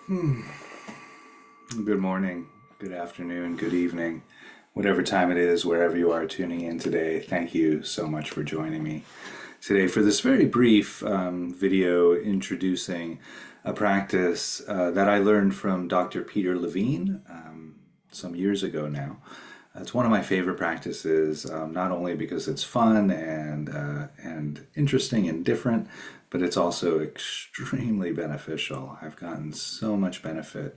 Good morning, good afternoon, good evening, whatever time it is, wherever you are tuning in today. Thank you so much for joining me today for this very brief video introducing a practice that I learned from Dr. Peter Levine some years ago now. It's one of my favorite practices, not only because it's fun and interesting and different, but it's also extremely beneficial. I've gotten so much benefit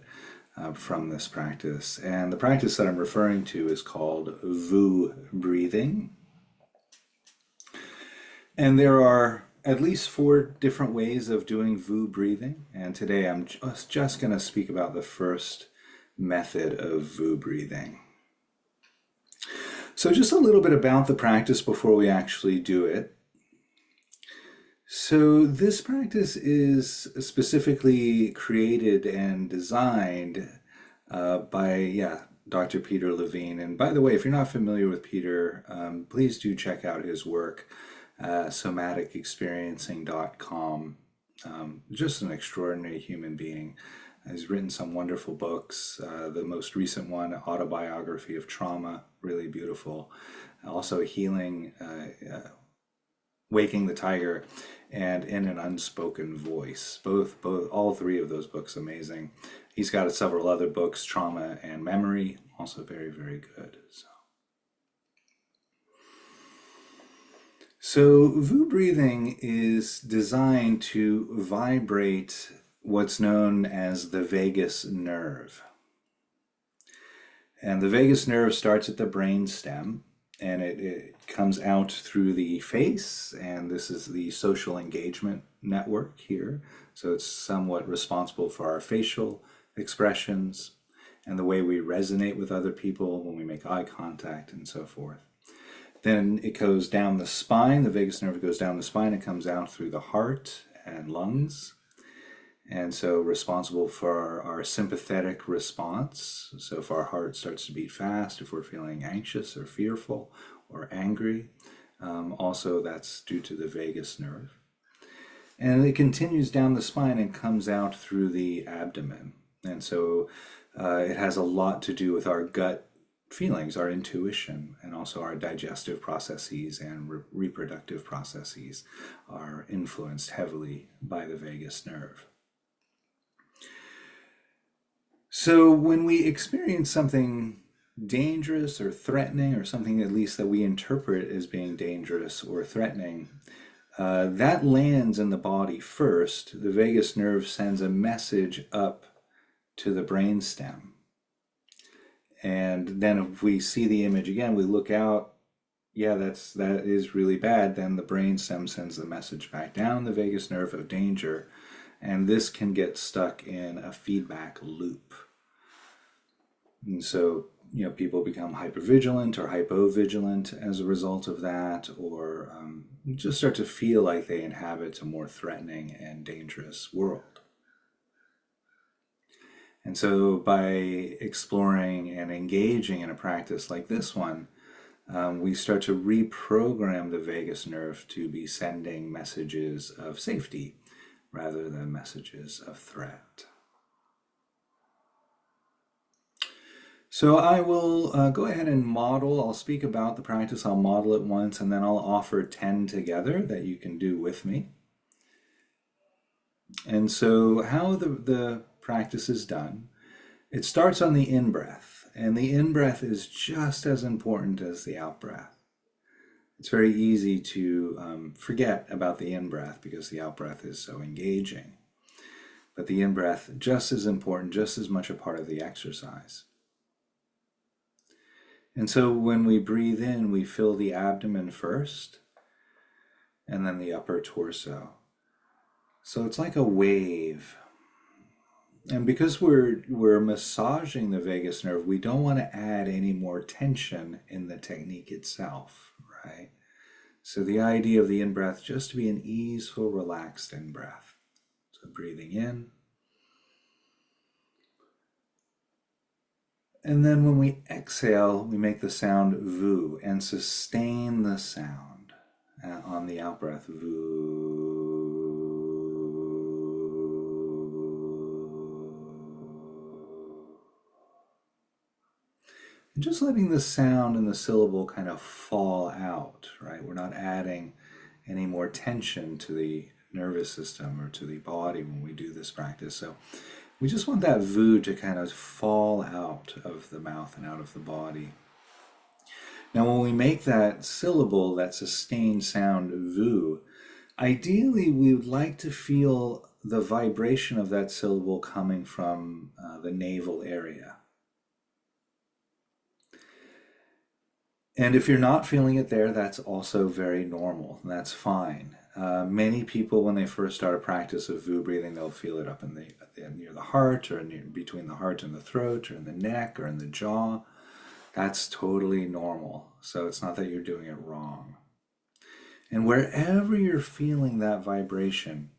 from this practice, and the practice that I'm referring to is called Voo Breathing. And there are at least 4 different ways of doing Voo breathing, and today I'm just going to speak about the first method of Voo breathing. So just a little bit about the practice before we actually do it. So this practice is specifically created and designed by Dr. Peter Levine. And by the way, if you're not familiar with Peter, please do check out his work, somaticexperiencing.com. Just an extraordinary human being. He's written some wonderful books. The most recent one, Autobiography of Trauma, really beautiful. Also Healing, Waking the Tiger, and In an Unspoken Voice. All 3 of those books amazing. He's got several other books, Trauma and Memory, also very, very good. So Voo breathing is designed to vibrate what's known as the vagus nerve. And the vagus nerve starts at the brain stem, and it comes out through the face, and this is the social engagement network here. So it's somewhat responsible for our facial expressions and the way we resonate with other people when we make eye contact and so forth. Then it goes down the spine, the vagus nerve goes down the spine, it comes out through the heart and lungs. And so responsible for our sympathetic response. So if our heart starts to beat fast, if we're feeling anxious or fearful or angry, also that's due to the vagus nerve. And it continues down the spine and comes out through the abdomen. And so it has a lot to do with our gut feelings, our intuition, and also our digestive processes and reproductive processes are influenced heavily by the vagus nerve. So when we experience something dangerous or threatening, or something at least that we interpret as being dangerous or threatening, that lands in the body first. The vagus nerve sends a message up to the brainstem. And then if we see the image again, we look out, that is really bad. Then the brainstem sends the message back down the vagus nerve of danger. And this can get stuck in a feedback loop. And so, people become hypervigilant or hypovigilant as a result of that, or just start to feel like they inhabit a more threatening and dangerous world. And so by exploring and engaging in a practice like this one, we start to reprogram the vagus nerve to be sending messages of safety rather than messages of threat. So I will go ahead and model. I'll speak about the practice. I'll model it once, and then I'll offer 10 together that you can do with me. And so how the practice is done, it starts on the in-breath, and the in-breath is just as important as the out-breath. It's very easy to forget about the in-breath because the out-breath is so engaging. But the in-breath, just as important, just as much a part of the exercise. And so when we breathe in, we fill the abdomen first, and then the upper torso. So it's like a wave. And because we're massaging the vagus nerve, we don't want to add any more tension in the technique itself, right? So the idea of the in-breath, just to be an easeful, relaxed in-breath. So breathing in. And then when we exhale, we make the sound voo and sustain the sound on the out-breath, voo. And just letting the sound and the syllable kind of fall out, right? We're not adding any more tension to the nervous system or to the body when we do this practice. So we just want that voo to kind of fall out of the mouth and out of the body. Now, when we make that syllable, that sustained sound voo, ideally we would like to feel the vibration of that syllable coming from the navel area. And if you're not feeling it there, that's also very normal. That's fine. Many people, when they first start a practice of Voo breathing, they'll feel it up in near the heart, or between the heart and the throat, or in the neck, or in the jaw. That's totally normal. So it's not that you're doing it wrong. And wherever you're feeling that vibration,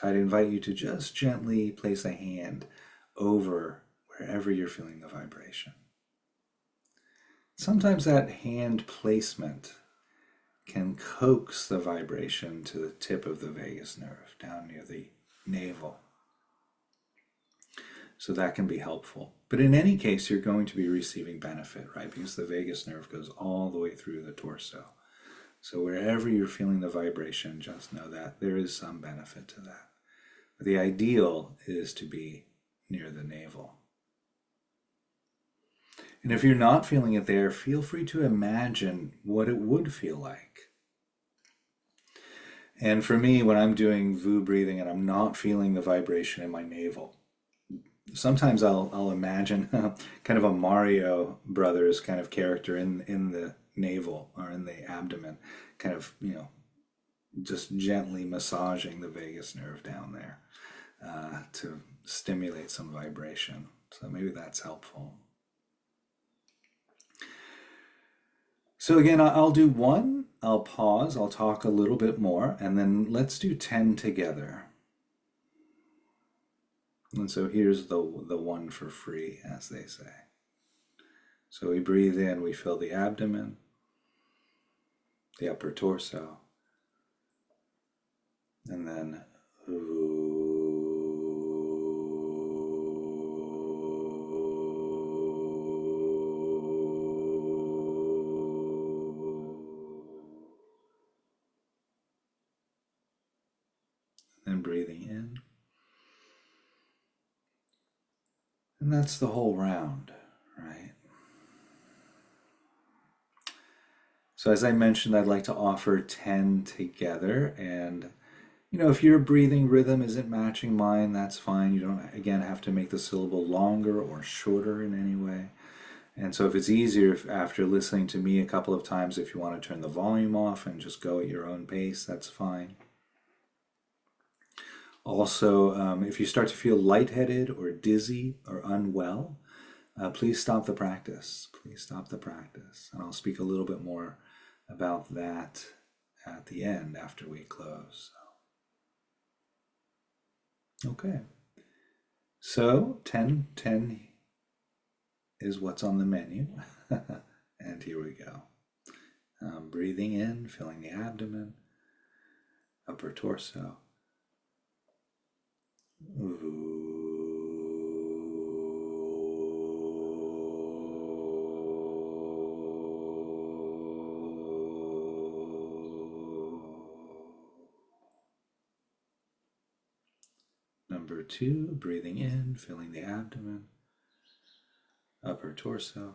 I'd invite you to just gently place a hand over wherever you're feeling the vibration. Sometimes that hand placement can coax the vibration to the tip of the vagus nerve, down near the navel. So that can be helpful. But in any case, you're going to be receiving benefit, right? Because the vagus nerve goes all the way through the torso. So wherever you're feeling the vibration, just know that there is some benefit to that. But the ideal is to be near the navel. And if you're not feeling it there, feel free to imagine what it would feel like. And for me, when I'm doing Voo breathing and I'm not feeling the vibration in my navel, sometimes I'll imagine kind of a Mario Brothers kind of character in the navel or in the abdomen, kind of, just gently massaging the vagus nerve down there to stimulate some vibration. So maybe that's helpful. So again, I'll do one, I'll pause, I'll talk a little bit more, and then let's do 10 together. And so here's the one for free, as they say. So we breathe in, we fill the abdomen, the upper torso, and then and breathing in. And that's the whole round, right? So as I mentioned, I'd like to offer 10 together. And, if your breathing rhythm isn't matching mine, that's fine. You don't, again, have to make the syllable longer or shorter in any way. And so if it's easier after listening to me a couple of times, if you want to turn the volume off and just go at your own pace, that's fine. Also, if you start to feel lightheaded or dizzy or unwell, please stop the practice. Please stop the practice. And I'll speak a little bit more about that at the end after we close. Okay. So 10 is what's on the menu. And here we go. Breathing in, filling the abdomen, upper torso. Number 2, breathing in, filling the abdomen, upper torso.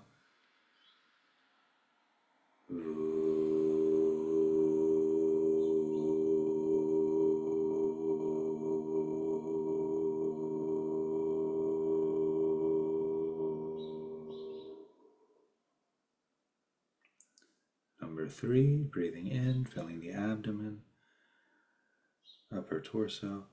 Number 3, breathing in, filling the abdomen, upper torso.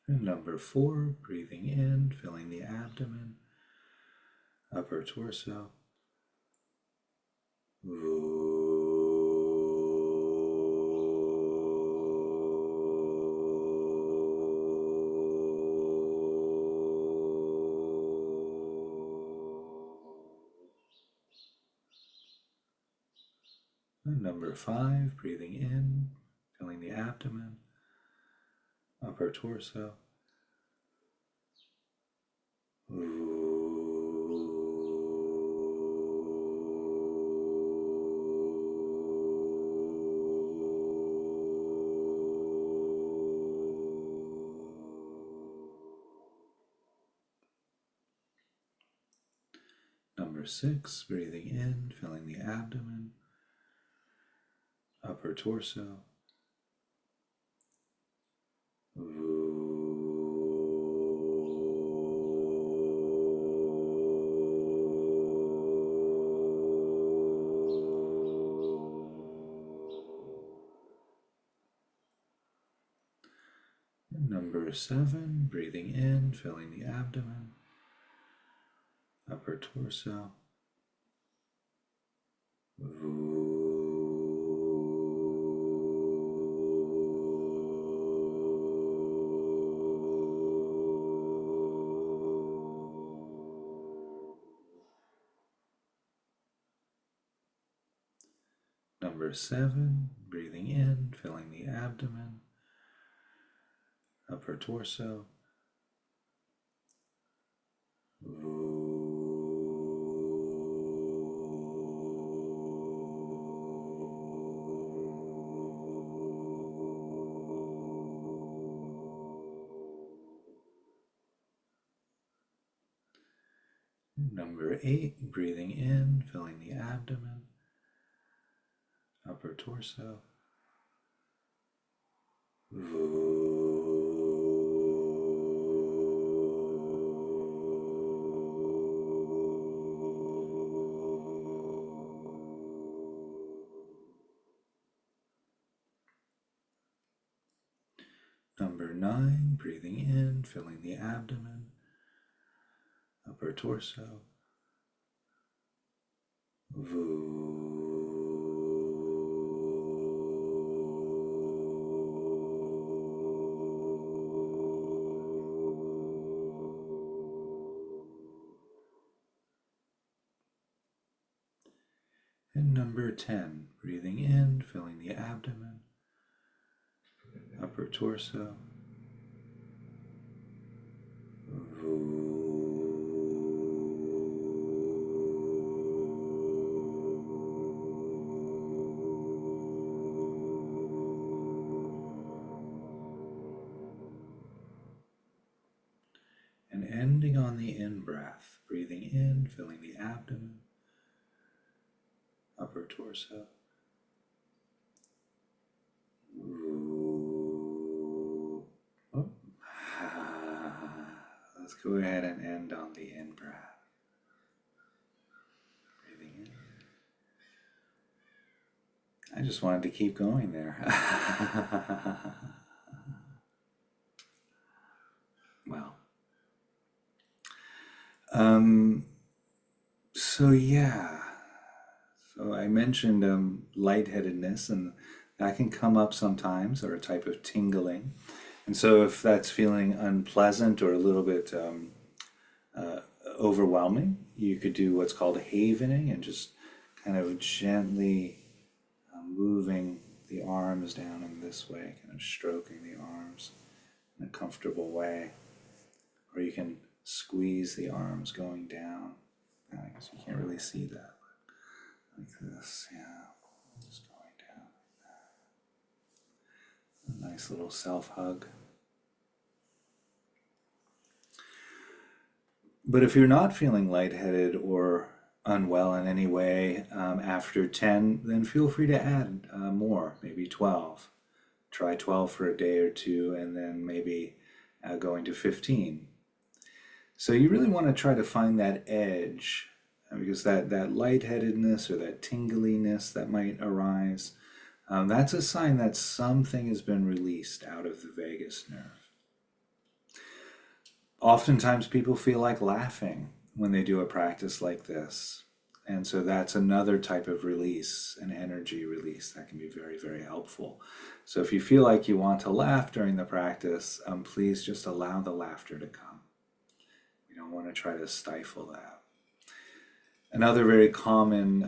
And number 4, breathing in, filling the abdomen, upper torso. Number 5, breathing in, filling the abdomen, upper torso. Number 6, breathing in, filling the abdomen, upper torso. Number 7, breathing in, filling the abdomen, upper torso. Number 7, breathing in, filling the abdomen, upper torso. Number 8, breathing in, filling the abdomen, upper torso. Number 9, breathing in, filling the abdomen, upper torso. And number 10, breathing in, filling the abdomen, upper torso. And ending on the in-breath, breathing in, filling the abdomen, upper torso. Oh. Let's go ahead and end on the in-breath. Breathing in. I just wanted to keep going there. Well. So yeah, so I mentioned lightheadedness, and that can come up sometimes, or a type of tingling. And so if that's feeling unpleasant or a little bit overwhelming, you could do what's called havening, and just kind of gently moving the arms down in this way, kind of stroking the arms in a comfortable way. Or you can squeeze the arms going down. I guess you can't really see that, but like this, yeah. Just going down. A nice little self-hug. But if you're not feeling lightheaded or unwell in any way after 10, then feel free to add more, maybe 12. Try 12 for a day or two, and then maybe going to 15. So you really want to try to find that edge, because that lightheadedness or that tingliness that might arise, that's a sign that something has been released out of the vagus nerve. Oftentimes people feel like laughing when they do a practice like this. And so that's another type of release, an energy release that can be very, very helpful. So if you feel like you want to laugh during the practice, please just allow the laughter to come. We don't want to try to stifle that. Another very common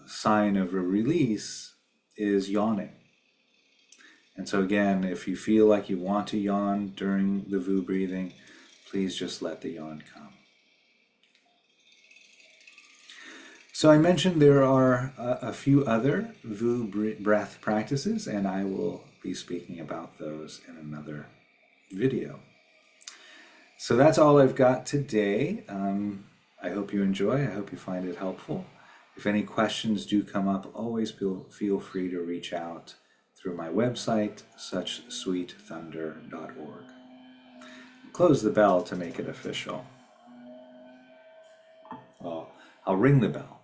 sign of a release is yawning. And so again, if you feel like you want to yawn during the Voo breathing, please just let the yawn come. So I mentioned there are a few other Voo breath practices, and I will be speaking about those in another video. So that's all I've got today. I hope you enjoy. I hope you find it helpful. If any questions do come up, always feel free to reach out through my website, suchsweetthunder.org. Close the bell to make it official. I'll ring the bell.